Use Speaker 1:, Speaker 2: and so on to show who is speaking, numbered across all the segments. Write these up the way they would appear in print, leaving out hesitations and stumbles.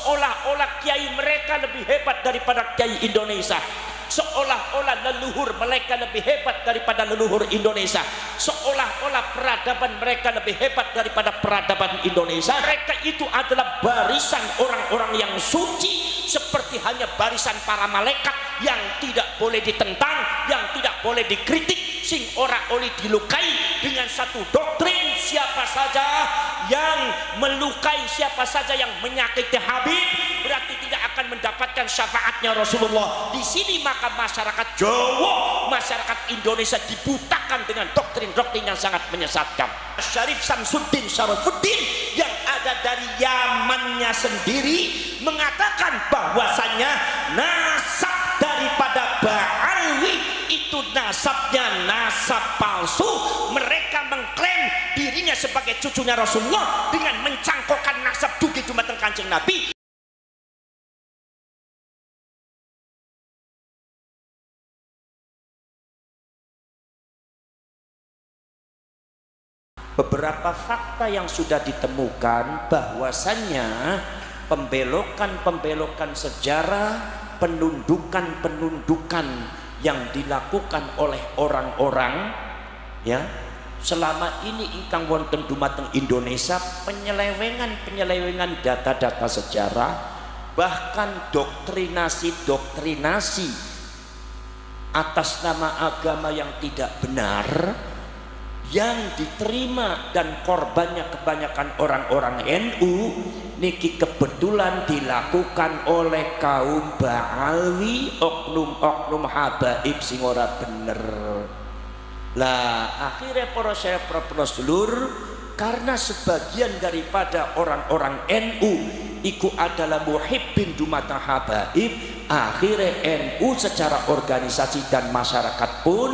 Speaker 1: seolah-olah kiai mereka lebih hebat daripada kiai Indonesia, seolah-olah leluhur mereka lebih hebat daripada leluhur Indonesia, seolah-olah peradaban mereka lebih hebat daripada peradaban Indonesia. Mereka itu adalah barisan orang-orang yang suci, seperti hanya barisan para malaikat yang tidak boleh ditentang, yang tidak boleh dikritik, sing ora oleh dilukai dengan satu doktrin. Siapa saja yang melukai, siapa saja yang menyakiti Habib, berarti tidak akan mendapatkan syafaatnya Rasulullah. Di sini maka masyarakat Jawa, masyarakat Indonesia dibutakan dengan doktrin-doktrin yang sangat menyesatkan. Syarif Samsuddin Syarafuddin yang ada dari Yamannya sendiri mengatakan bahwasannya nasab daripada Ba'alwi itu nasabnya nasab palsu. Mereka mengklaim dirinya sebagai cucunya Rasulullah dengan mencangkokkan nasab dugi dumateng Kanjeng Nabi. Beberapa fakta yang sudah ditemukan bahwasannya pembelokan-pembelokan sejarah, penundukan-penundukan yang dilakukan oleh orang-orang ya selama ini ingkang wonten dumateng Indonesia, penyelewengan data-data sejarah, bahkan doktrinasi atas nama agama yang tidak benar yang diterima dan korbannya kebanyakan orang-orang NU niki kebetulan dilakukan oleh kaum Ba'alwi, oknum-oknum habaib sing ora bener. Lah akhirnya para syekh para sedulur, karena sebagian daripada orang-orang NU iku adalah muhibbin dumateng habaib, akhirnya NU secara organisasi dan masyarakat pun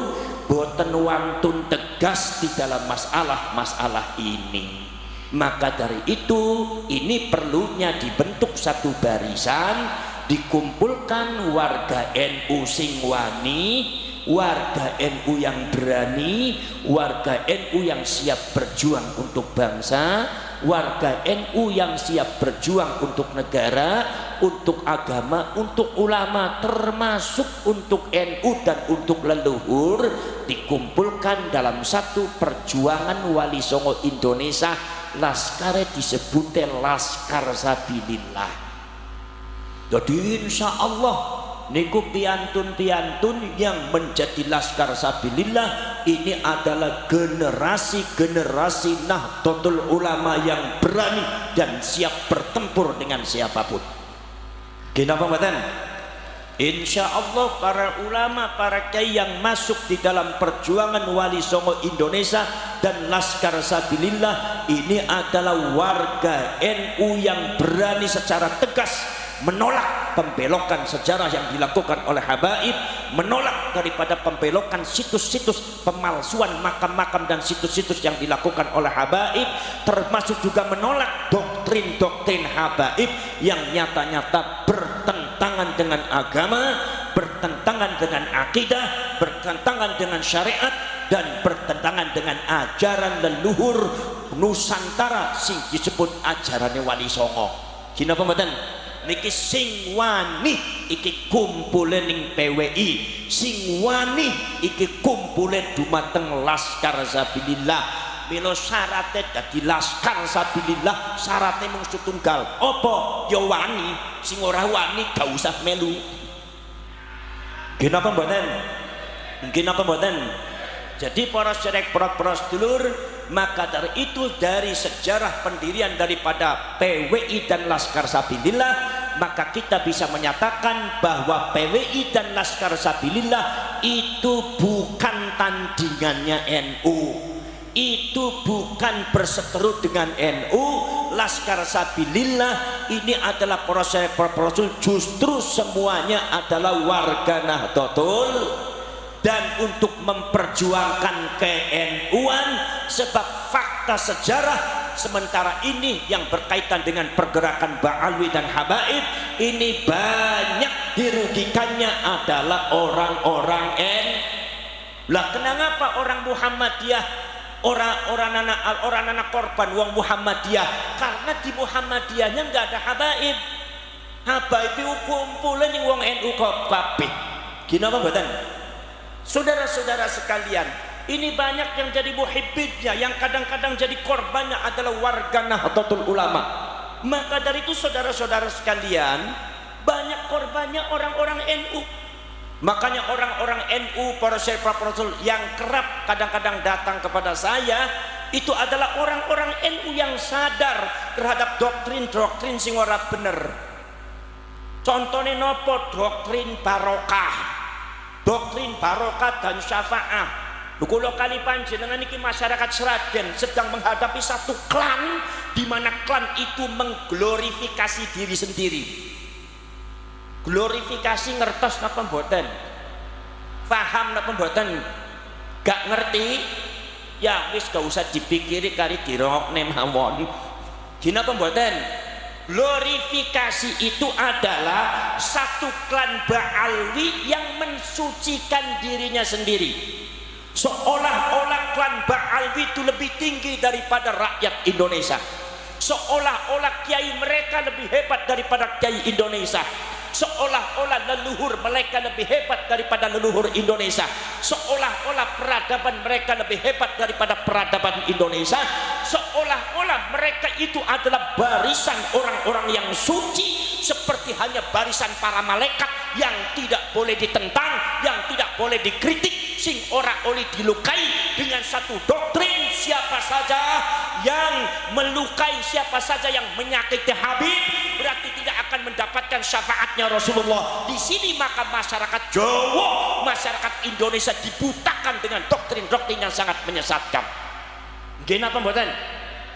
Speaker 1: boten wantun tegas di dalam masalah-masalah ini. Maka dari itu ini perlunya dibentuk satu barisan, dikumpulkan warga NU sing wani, warga NU yang berani, warga NU yang siap berjuang untuk bangsa, warga NU yang siap berjuang untuk negara, untuk agama, untuk ulama, termasuk untuk NU dan untuk leluhur, dikumpulkan dalam satu perjuangan Wali Songo Indonesia. Laskare disebutnya Laskar Sabilillah. Jadi insya Allah niku piantun-piantun yang menjadi Laskar Sabilillah ini adalah generasi-generasi Nahdlatul Ulama yang berani dan siap bertempur dengan siapapun. Kenapa mboten? Insya Allah para ulama, para kiai yang masuk di dalam perjuangan Wali Songo Indonesia dan Laskar Sabilillah ini adalah warga NU yang berani secara tegas menolak pembelokan sejarah yang dilakukan oleh habaib, menolak daripada pembelokan situs-situs pemalsuan makam-makam dan situs-situs yang dilakukan oleh habaib, termasuk juga menolak doktrin-doktrin habaib yang nyata-nyata bertentangan dengan agama, bertentangan dengan akidah, bertentangan dengan syariat, dan bertentangan dengan ajaran leluhur Nusantara sing disebut ajarannya Wali Songo. Kina pembadan niki sing wani iki kumpule ning PWI, sing wani iki kumpule dumateng Laskar Sabilillah. Mila syaratnya dadi Laskar Sabilillah syaratnya mung setunggal. Apa? Ya wani, sing ora wani gak usah melu. Kenapa mboten? Kenapa mboten? Jadi para syekh, para sedulur, maka dari itu dari sejarah pendirian daripada PWI dan Laskar Sabilillah, maka kita bisa menyatakan bahwa PWI dan Laskar Sabilillah itu bukan tandingannya NU, itu bukan berseteru dengan NU. Laskar Sabilillah ini adalah proses justru semuanya adalah warga Nahdlatul dan untuk memperjuangkan ke-NU-an, sebab fakta sejarah sementara ini yang berkaitan dengan pergerakan Ba'alwi dan habaib ini banyak dirugikannya adalah orang-orang Lah kenapa orang Muhammadiyah, orang anak korban wong Muhammadiyah? Karena di Muhammadiyahnya nggak ada habaib. Habaib iku kumpule ning wong NU kabeh. Gini apa mboten? Saudara-saudara sekalian, ini banyak yang jadi muhibbinnya, yang kadang-kadang jadi korbannya adalah warga Nahdlatul Ulama. Maka dari itu saudara-saudara sekalian, banyak korbannya orang-orang NU. Makanya orang-orang NU, para syekh, para rasul yang kerap kadang-kadang datang kepada saya, itu adalah orang-orang NU yang sadar terhadap doktrin-doktrin sing ora bener. Contohnya nopo? Doktrin barokah, doktrin barokah dan syafaah. Kula kali panjenengan iki masyarakat Sragen sedang menghadapi satu klan di mana klan itu mengglorifikasi diri sendiri. Glorifikasi ngertos napa mboten? Paham napa mboten? Gak ngerti? Ya wis gak usah dipikiri kari dirokne mawon. Gini apa mboten? Glorifikasi itu adalah satu klan Ba'alwi yang mensucikan dirinya sendiri, seolah-olah klan Ba'alwi itu lebih tinggi daripada rakyat Indonesia, seolah-olah kiai mereka lebih hebat daripada kiai Indonesia, seolah-olah leluhur mereka lebih hebat daripada leluhur Indonesia, seolah-olah peradaban mereka lebih hebat daripada peradaban Indonesia, seolah-olah mereka itu adalah barisan orang-orang yang suci, seperti hanya barisan para malaikat yang tidak boleh ditentang, yang tidak boleh dikritik, sing ora oleh dilukai dengan satu doktrin. Siapa saja yang melukai, siapa saja yang menyakiti Habib, berarti tidak akan mendapatkan syafaatnya Rasulullah. Di sini maka masyarakat Jawa, masyarakat Indonesia dibutakan dengan doktrin-doktrin yang sangat menyesatkan. Gini apa mboten?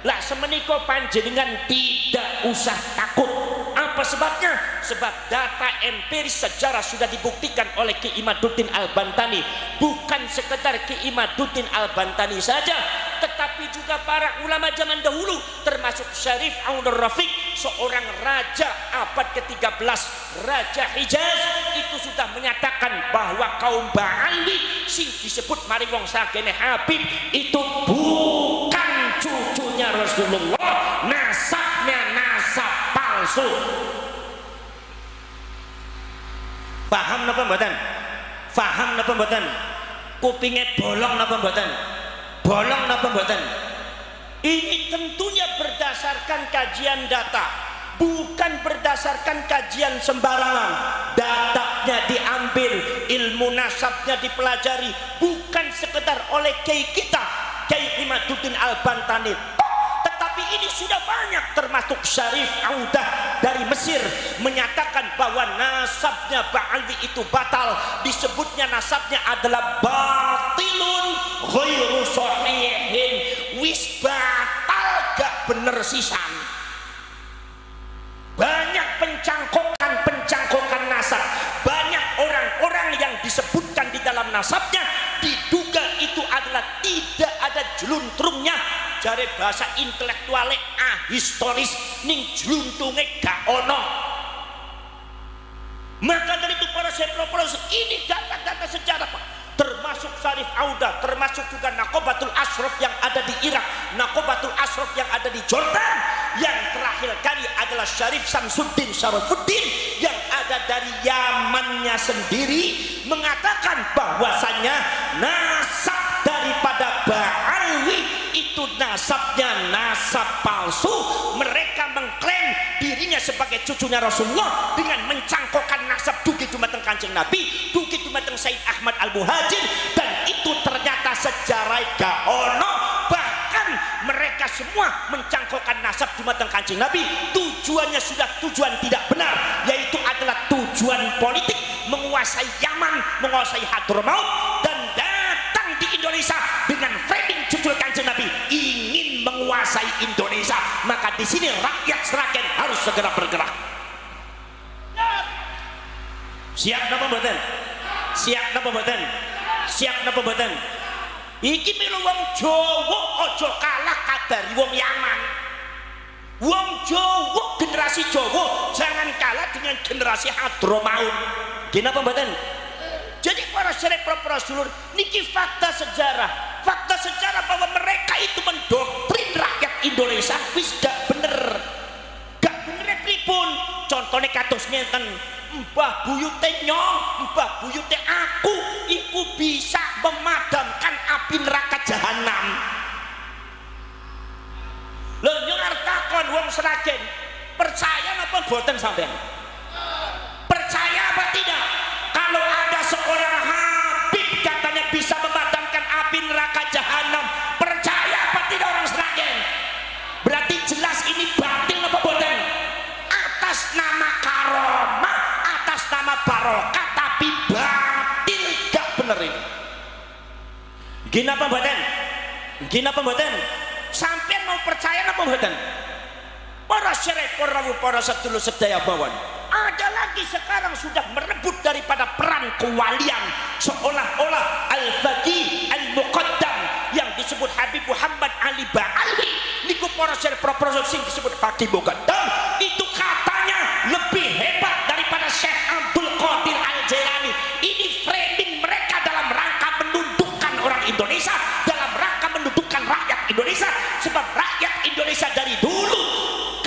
Speaker 1: Lah semeniko panjenengan tidak usah takut. Apa sebabnya? Sebab data empiris sejarah sudah dibuktikan oleh Ki Imaduddin Al-Bantani. Bukan sekedar Ki Imaduddin Al-Bantani saja, tetapi juga para ulama zaman dahulu, termasuk Syarif Aunur Rafiq, seorang raja abad ke-13, Raja Hijaz, itu sudah menyatakan bahwa kaum Ba'alwi sing disebut mari wong sagene Habib itu bukan cucunya Rasulullah, nasabnya nasab palsu. Paham napa mboten? Paham napa mboten? Kupinge bolong napa mboten? Bolong napa mboten? Ini tentunya berdasarkan kajian data, bukan berdasarkan kajian sembarangan. Datanya diambil, ilmu nasabnya dipelajari, bukan sekedar oleh kiai kita, Kiai Imaduddin Al-Bantani, tetapi ini sudah banyak, termasuk Syarif Audah dari Mesir menyatakan bahwa nasabnya Ba'alwi itu batal, disebutnya nasabnya adalah batilun ghairu sahihin, wis batal gak bener sisan. Banyak pencangkokan nasab, banyak orang-orang yang disebutkan di dalam nasabnya diduga itu adalah tidak ada jeluntrungnya, jare bahasa intelektuale historis, ning jeluntunge gak ono. Maka dari itu para sepro-pros, ini data-data sejarah Pak, termasuk Syarif Audah, termasuk juga Naqobatul Ashraf yang ada di Irak, Naqobatul Ashraf yang ada di Jordan, yang terakhir kali adalah Syarif Samsuddin Syarafuddin yang ada dari Yamannya sendiri, mengatakan bahwasannya nasab daripada Ba'alwi itu nasabnya nasab palsu. Mereka mengklaim dirinya sebagai cucunya Rasulullah dengan mencangkokkan nasab dugi dumateng Kanjeng Nabi, dugi dumateng Said Ahmad Al-Muhajir, dan itu ternyata sejarah gak ono. Bahkan mereka semua mencangkokkan nasab dumateng Kanjeng Nabi, tujuannya sudah tujuan tidak benar, yaitu adalah tujuan politik, menguasai Yaman, menguasai Hadramaut, dan datang di Indonesia dengan framing judul Kanjeng Nabi ingin menguasai Indonesia. Maka di sini rakyat Sragen harus segera bergerak. Siap napa mboten? Siap napa mboten? Siap napa mboten? Iki milu wong Jawa aja kalah kadari wong Yaman. Wong Jawa, generasi Jawa jangan kalah dengan generasi Hadramaut. Gini apa mboten? Jadi para syarif para sulur niki fakta sejarah. Fakta sejarah bahwa mereka itu mendoktrin rakyat Indonesia wis gak bener. Gak bener pripun? Contoh contone kados ngeten, mbah buyute nyong, mbah buyute aku iku bisa memadamkan api neraka jahanam. Lho nyong arep takon wong Sragen, percaya napa boten sampean? Percaya apa tidak? Kalau ada seorang habib katanya bisa memadamkan api neraka jahanam, percaya apa tidak orang Sragen? Berarti jelas ini batil apa boten? Atas nama karomah, atas nama barokah, tapi batil, gak bener ini. Gini apa boten? Gini apa boten? Sampai mau percaya apa boten? Para syekh, para sedulur sedaya mawon. Ada lagi sekarang sudah merebut daripada peran kewalian, seolah-olah Al-Faqih Al-Muqaddam yang disebut Habib Muhammad Ali Ba'alwi niku para syekh sing disebut Faqih Muqaddam itu katanya lebih hebat daripada Syekh Abdul Qadir Al-Jailani. Ini framing mereka dalam rangka menundukkan orang Indonesia, dalam rangka menundukkan rakyat Indonesia, sebab rakyat Indonesia dari dulu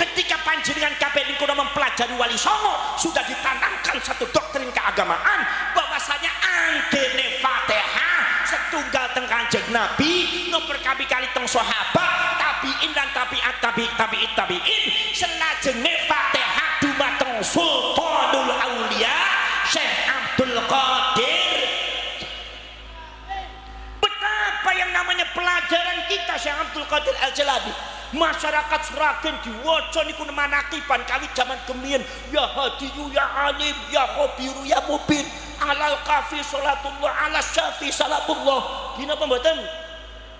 Speaker 1: ketika panjenengan kabeh niku mempelajari Wali Songo sudah ditanamkan satu doktrin keagamaan bahwasanya anggene Fatihah setunggal teng Kanjeng Nabi, nomor kali teng sahabat, tabiin dan tabiin selajenge Fatihah dumateng Sultanul Aulia Syekh Abdul Qadir. Betapa yang namanya pelajaran kita Syekh Abdul Qadir Al-Jalani. Masyarakat Sragen diwaca niku manakiban kali zaman kemien, ya hadiyu ya alim ya khabiru ya mubin alal kafi salatullah ala syafi salamullah. Gini apa mboten?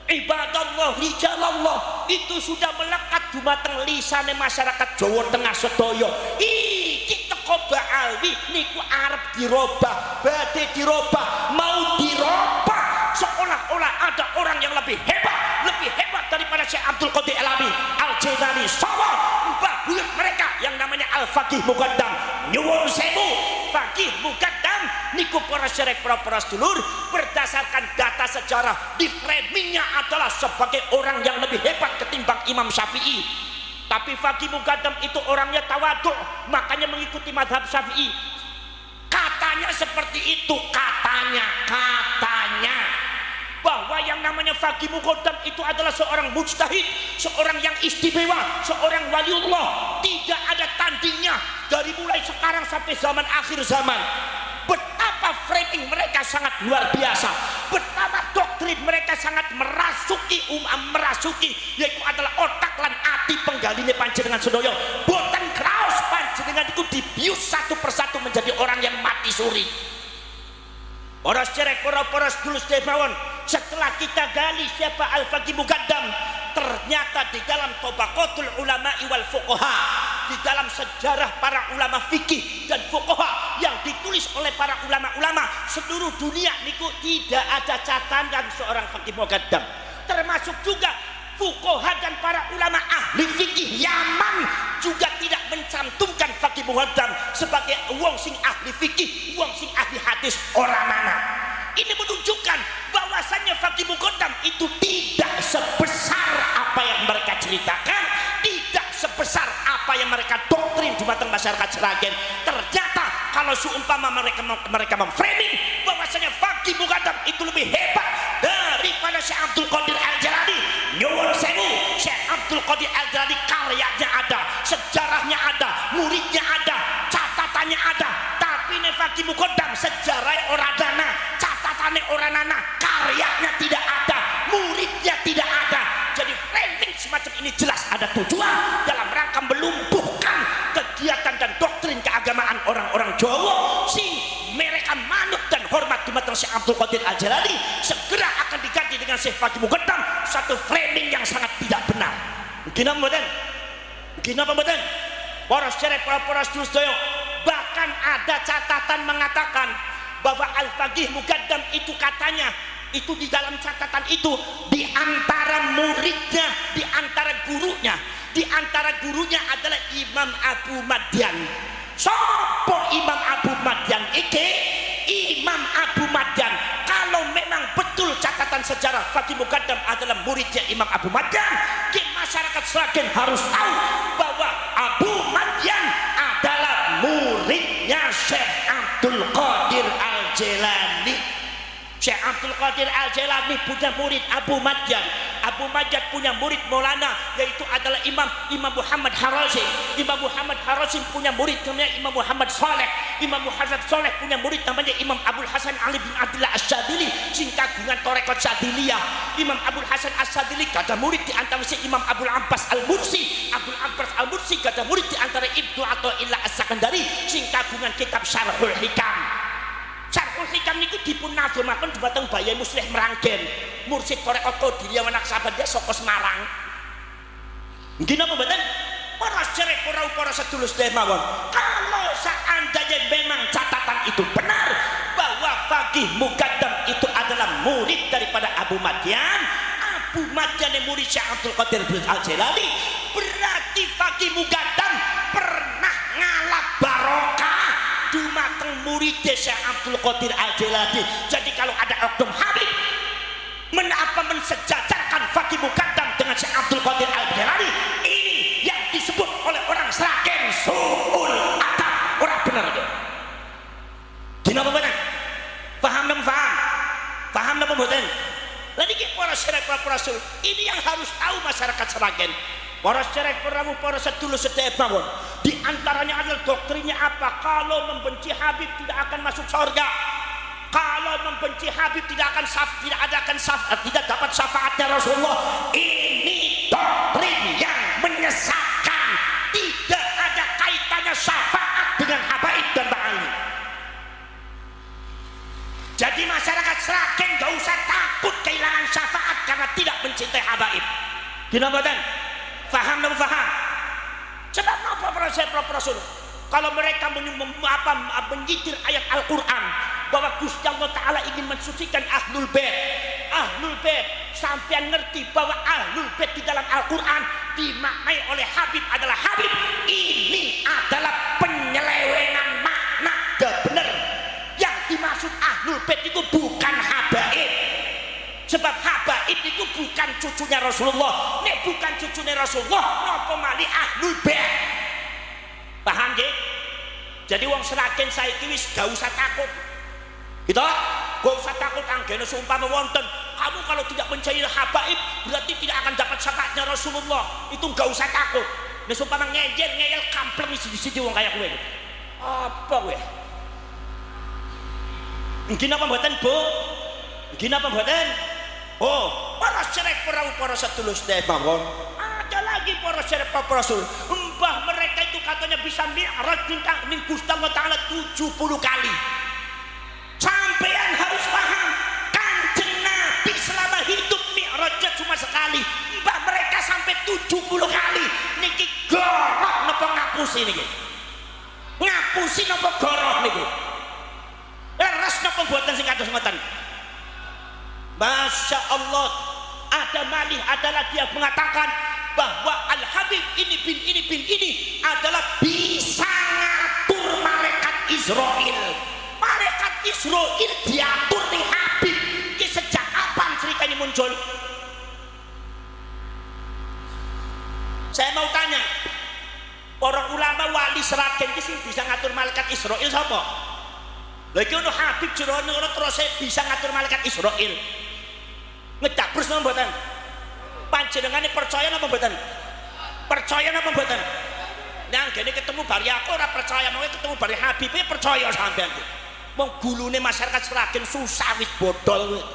Speaker 1: Ibadallah rijalallah itu sudah melekat dumateng lisane masyarakat Jawa Tengah sedaya. Iki teko Ba'alwi niku arep dirobah, badhe dirobah, mau dirobah seolah-olah ada orang yang lebih hebat daripada Syekh Abdul Qadir Al-Jailani sama mbah buyut mereka yang namanya Al-Faqih Muqaddam. Nyuwun sewu, Faqih Muqaddam niku para syekh para sedulur berdasarkan data sejarah di framingnya adalah sebagai orang yang lebih hebat ketimbang Imam Syafi'i. Tapi Faqih Muqaddam itu orangnya tawadhu, makanya mengikuti madhab Syafi'i. Katanya seperti itu, katanya bahwa yang namanya Faqih Muqaddam itu adalah seorang mujtahid, seorang yang istimewa, seorang waliullah, tidak ada tandingnya dari mulai sekarang sampai zaman akhir zaman. Betapa framing mereka sangat luar biasa, betapa doktrin mereka sangat merasuki yaitu adalah otak lan ati penggaline panjenengan sedaya. Boten kraos panjenengan itu dibius satu persatu menjadi orang yang mati suri. Para syekh, para sedulur sedaya, setelah kita gali siapa Al-Faqih Muqaddam, ternyata di dalam Tabaqatul Ulama'i wal Fuqaha, di dalam sejarah para ulama fikih dan fuqaha yang ditulis oleh para ulama-ulama seluruh dunia niku tidak ada catatan seorang Faqih Muqaddam. Termasuk juga fuqaha dan para ulama ahli fikih Yaman juga tidak mencantumkan Faqih Muqaddam sebagai wong sing ahli fikih, wong sing ahli hadis orang mana. Ini menunjukkan bahwasannya Faqih Muqaddam itu tidak sebesar apa yang mereka ceritakan, tidak sebesar apa yang mereka doktrin di mata masyarakat Sragen. Ternyata kalau seumpama mereka memframing bahwasanya Faqih Muqaddam itu lebih hebat daripada Syekh Abdul Qadir Al-Jalani, nyuwun sewu, Syekh Abdul Qadir Al-Jalani karyanya ada, sejarahnya ada, muridnya ada, catatannya ada. Tapi Faqih Muqaddam sejarah orang dana, catatannya orang nana, karyanya tidak ada, muridnya tidak ada. Jadi framing semacam ini jelas ada tujuan dalam rangka melumpuhkan kegiatan dan doktrin keagamaan orang-orang Jawa sing mereka manut dan hormat di mata Syekh Abdul Qadir Al-Jalani segera akan diganti dengan Syekh Faqih Muqaddam, satu framing yang sangat tidak benar. Gina mboten? Para syekh, para sedulur sedaya, bahkan ada catatan mengatakan bahwa Al-Faqih Muqaddam itu katanya itu di dalam catatan itu di antara muridnya, di antara gurunya adalah Imam Abu Madyan. Sopo Imam Abu Madyan iki? Imam Abu Madyan, kalau memang betul catatan sejarah Faqih Muqaddam adalah muridnya Imam Abu Madyan, masyarakat Sragen harus tahu bahwa Abu Madyan adalah putrinya Syekh Abdul Qadir Al-Jailani. Syekh Abdul Qadir Al-Jailani punya murid Abu Madjan. Abu Madjan punya murid Maulana, yaitu adalah Imam Muhammad Harazim. Imam Muhammad Harazim punya murid namanya Imam Muhammad Saleh. Imam Muhammad Saleh punya murid namanya Imam Abdul Hasan Ali bin Abdullah Asy-Syadzili, sing kagungan tarekat Syadziliyah. Imam Abdul Hasan Asy-Syadzili gada murid di antara si Imam Abdul Abbas Al-Mursi. Abdul Abbas Al-Mursi gada murid di antara Ibnu Athaillah As-Sakandari, sing kagungan kitab Syarhul Hikam. Syarhul Hikam niku dipun nadhemaken dhumateng Bayi Muslih Meranggen, mursid tarekat Qadiriyah Wanaksabandia saka Semarang. Nggih napa mboten? Para cerek para sedulur mawon. Kalau seandainya memang catatan itu benar bahwa Faqih Muqaddam itu adalah murid daripada Abu Madyan, Abu Madyan yang murid Syekh Abdul Qadir Al-Jailani, berarti Faqih Muqaddam pernah ngalap barokah dumateng murid Syekh Abdul Qadir Al-Jailani. Jadi kalau ada oknum Habib mensejajarkan Faqih Muqaddam dengan Syekh Abdul Qadir Al-Jailani, ini yang disebut oleh orang Sragen su'ul adab. Orang benar itu. Gimana benar? Paham dan paham? Paham dan pembuatan? Lalu para syarek para rasul, ini yang harus tahu masyarakat Sragen. Para syarek para sedulur sedaya mawon. Di antaranya adalah doktrinnya apa? Kalau membenci Habib tidak akan masuk surga. Kalau membenci Habib tidak dapat syafaatnya Rasulullah. Ini doktrin yang menyesatkan. Tidak ada kaitannya syafaat dengan habaib dan ba'ali. Jadi masyarakat Sragen gak usah takut kehilangan syafaat karena tidak mencintai habaib. Gimana kan? Faham dan faham? Sebab apa para rasul? Kalau mereka menyitir ayat Al-Quran bahwa Gusti Allah Ta'ala ingin mensucikan Ahlul Bait. Ahlul Bait, sampean ngerti bahwa Ahlul Bait di dalam Al-Quran dimaknai oleh Habib adalah Habib. Ini adalah penyelewengan makna. Gak bener. Yang dimaksud Ahlul Bait itu bukan habaib. Sebab habaib itu bukan cucunya Rasulullah. Nek bukan cucunya Rasulullah, napa malih Ahlul Bait. Paham nggih? Jadi wong Sragen saiki wis gak usah takut. Gitu? Gak usah takut anggene seumpama wonten kamu kalau tidak mencari habaib berarti tidak akan dapat syafaatnya Rasulullah. Itu gak usah takut. Nek seumpama ngeyel kampleng siji-siji wong kaya kowe. Apa kowe? Nggih napa mboten, Bu? Nggih napa mboten? Oh, para cerek para sedulur sedaya mawon. Ada lagi para cerek para rasul. Mbah mereka itu katanya bisa mi'raj ning Gusti Allah Ta'ala 70 kali. Sampean harus paham, Kanjeng Nabi selama hidup mi'rajnya cuma sekali. Mbah mereka sampai 70 kali. Niki goroh napa ngapusi niki? Ngapusi napa goroh niki? Leres napa mboten sing kados ngoten? Masya Allah, ada malih adalah dia mengatakan bahwa Al-Habib ini adalah bisa ngatur malaikat Israel. Malaikat Israel diatur nih Habib. Ini sejak kapan ceritanya muncul? Saya mau tanya, para ulama wali Sragen ini bisa ngatur malaikat Israel siapa? Lagi ono Habib jerono terus bisa ngatur malaikat Israel. Ngedabrus napa mboten? Panjenengane percaya napa mboten? Percaya napa mboten? Nang gene ketemu bari aku ora percaya, mau ketemu bari Habib percaya sampean. Wong gulune masyarakat Sragen susah wis bodol.